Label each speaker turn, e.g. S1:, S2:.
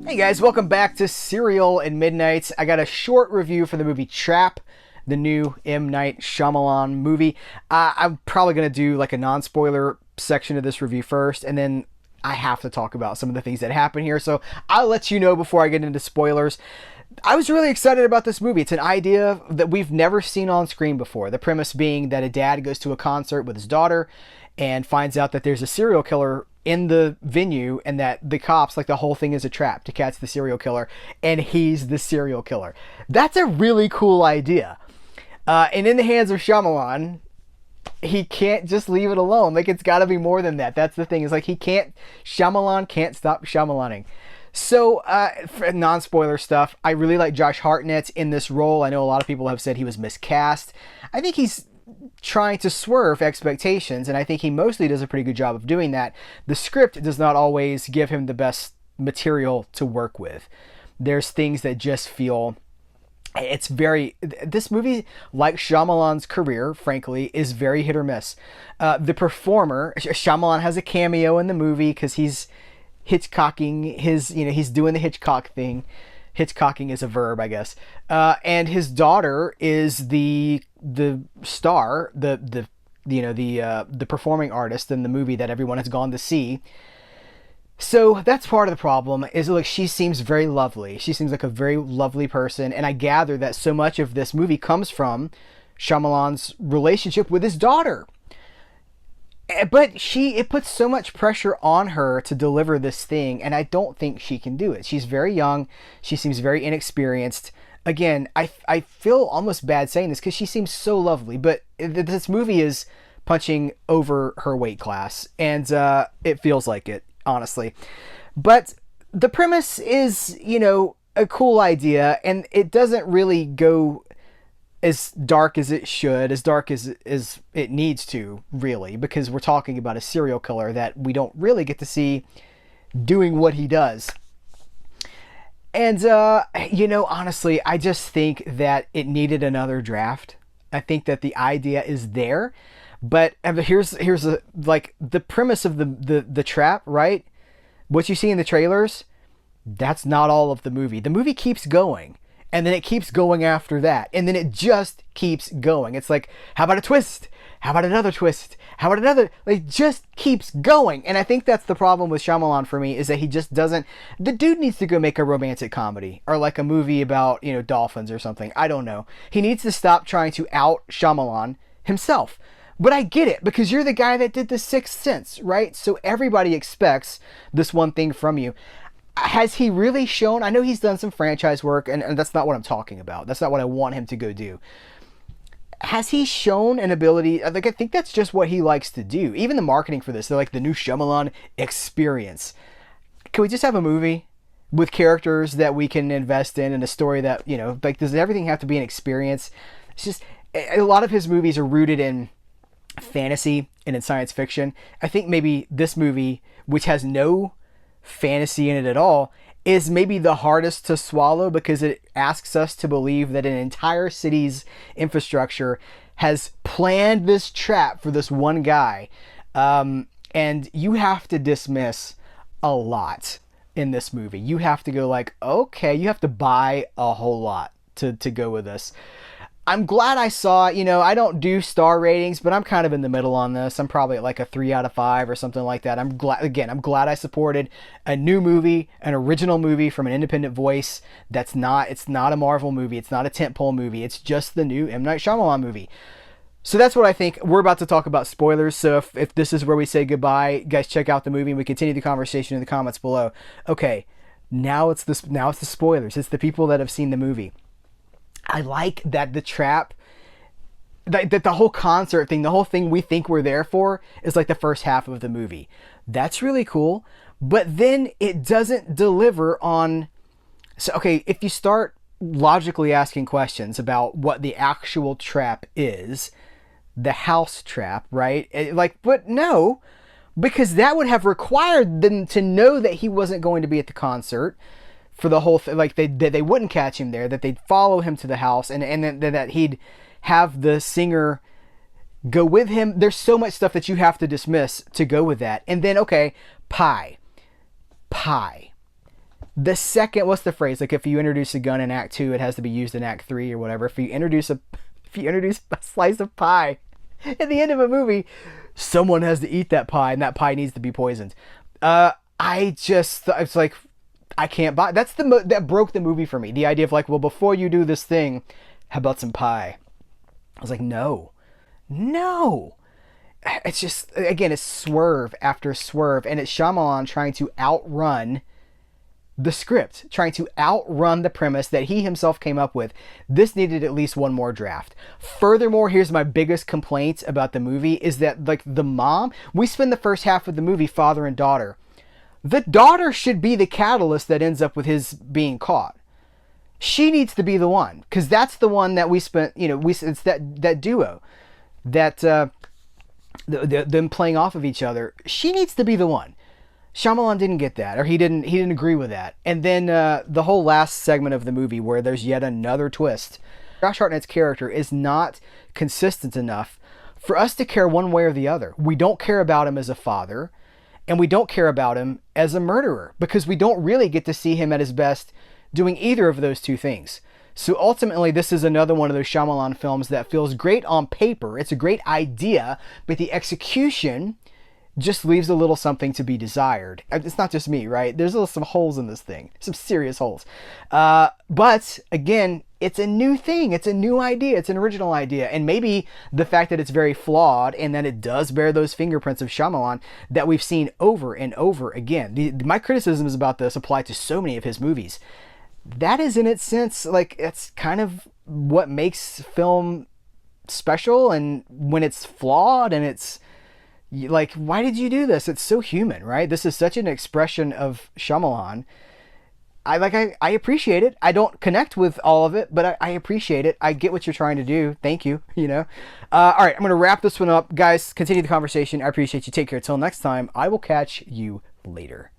S1: Hey guys, welcome back to Serial and Midnight. I got a short review for the movie Trap, the new M. Night Shyamalan movie. I'm probably going to do like a non-spoiler section of this review first, and then I have to talk about some of the things that happen here, so I'll let you know before I get into spoilers. I was really excited about this movie. It's an idea that we've never seen on screen before. The premise being that a dad goes to a concert with his daughter and finds out that there's a serial killer in the venue, and that the cops, like, the whole thing is a trap to catch the serial killer, and he's the serial killer. That's a really cool idea. And in the hands of Shyamalan, he can't just leave it alone. Like, it's got to be more than that. That's the thing. Is like Shyamalan can't stop Shyamalaning. So, for non-spoiler stuff, I really like Josh Hartnett in this role. I know a lot of people have said he was miscast. I think he's trying to swerve expectations, and I think he mostly does a pretty good job of doing that. The script does not always give him the best material to work with. There's things that just feel... This movie, like Shyamalan's career, frankly, is very hit or miss. The performer, Shyamalan has a cameo in the movie because he's Hitchcocking he's doing the Hitchcock thing. Hitchcocking is a verb, I guess. And his daughter is the star, the performing artist in the movie that everyone has gone to see. So that's part of the problem. Is like she seems very lovely. She seems like a very lovely person, and I gather that so much of this movie comes from Shyamalan's relationship with his daughter. But it puts so much pressure on her to deliver this thing, and I don't think she can do it. She's very young. She seems very inexperienced. Again, I feel almost bad saying this because she seems so lovely, but this movie is punching over her weight class, and it feels like it, honestly. But the premise is, a cool idea, and it doesn't really go as dark as it should, as dark as it needs to, really, because we're talking about a serial killer that we don't really get to see doing what he does. And, honestly, I just think that it needed another draft. I think that the idea is there, but here's the premise of the trap, right? What you see in the trailers, that's not all of the movie. The movie keeps going. And then it keeps going after that. And then it just keeps going. It's like, how about a twist? How about another twist? How about another? Like, it just keeps going. And I think that's the problem with Shyamalan for me, is that he just doesn't... The dude needs to go make a romantic comedy. Or like a movie about, dolphins or something. I don't know. He needs to stop trying to out Shyamalan himself. But I get it, because you're the guy that did The Sixth Sense, right? So everybody expects this one thing from you. Has he really shown... I know he's done some franchise work, and that's not what I'm talking about. That's not what I want him to go do. Has he shown an ability... Like, I think that's just what he likes to do. Even the marketing for this, they're like the new Shyamalan experience. Can we just have a movie with characters that we can invest in, and a story that, like, does everything have to be an experience? It's just... A lot of his movies are rooted in fantasy and in science fiction. I think maybe this movie, which has no fantasy in it at all, is maybe the hardest to swallow, because it asks us to believe that an entire city's infrastructure has planned this trap for this one guy, and you have to dismiss a lot in this movie. You have to go like, okay, you have to buy a whole lot to go with this. I'm glad I saw it. I don't do star ratings, but I'm kind of in the middle on this. I'm probably at like a 3 out of 5 or something like that. I'm glad I supported a new movie, an original movie from an independent voice. It's not a Marvel movie. It's not a tentpole movie. It's just the new M. Night Shyamalan movie. So that's what I think. We're about to talk about spoilers. So if this is where we say goodbye, guys, check out the movie and we continue the conversation in the comments below. Okay, now it's the spoilers. It's the people that have seen the movie. I like that the trap, that the whole concert thing, the whole thing we think we're there for, is like the first half of the movie. That's really cool. But then it doesn't deliver on... So, okay, if you start logically asking questions about what the actual trap is, the house trap, right? But no, because that would have required them to know that he wasn't going to be at the concert for the whole thing. Like, they wouldn't catch him there, that they'd follow him to the house, and then that he'd have the singer go with him. There's so much stuff that you have to dismiss to go with that. And then, okay, pie. The second, what's the phrase? Like if you introduce a gun in Act 2, it has to be used in Act 3 or whatever. If you introduce a slice of pie at the end of a movie, someone has to eat that pie, and that pie needs to be poisoned. It's like I can't buy. That broke the movie for me. The idea of like, well, before you do this thing, how about some pie? I was like, no, no. It's just, again, it's swerve after swerve, and it's Shyamalan trying to outrun the script, trying to outrun the premise that he himself came up with. This needed at least one more draft. Furthermore, here's my biggest complaint about the movie is that, like, the mom, we spend the first half of the movie father and daughter. The daughter should be the catalyst that ends up with his being caught. She needs to be the one, because that's the one that we spent, it's that duo, that them playing off of each other. She needs to be the one. Shyamalan didn't get that, or he didn't agree with that. And then the whole last segment of the movie where there's yet another twist. Josh Hartnett's character is not consistent enough for us to care one way or the other. We don't care about him as a father, and we don't care about him as a murderer, because we don't really get to see him at his best doing either of those two things. So ultimately, this is another one of those Shyamalan films that feels great on paper. It's a great idea, but the execution just leaves a little something to be desired. It's not just me, right? There's some holes in this thing, some serious holes. But again, it's a new thing. It's a new idea. It's an original idea. And maybe the fact that it's very flawed and that it does bear those fingerprints of Shyamalan that we've seen over and over again. My criticisms about this apply to so many of his movies. That is, in its sense, like, it's kind of what makes film special. And when it's flawed and it's like, why did you do this? It's so human, right? This is such an expression of Shyamalan. I appreciate it. I don't connect with all of it, but I appreciate it. I get what you're trying to do. Thank you. All right, I'm going to wrap this one up. Guys, continue the conversation. I appreciate you. Take care. Till next time, I will catch you later.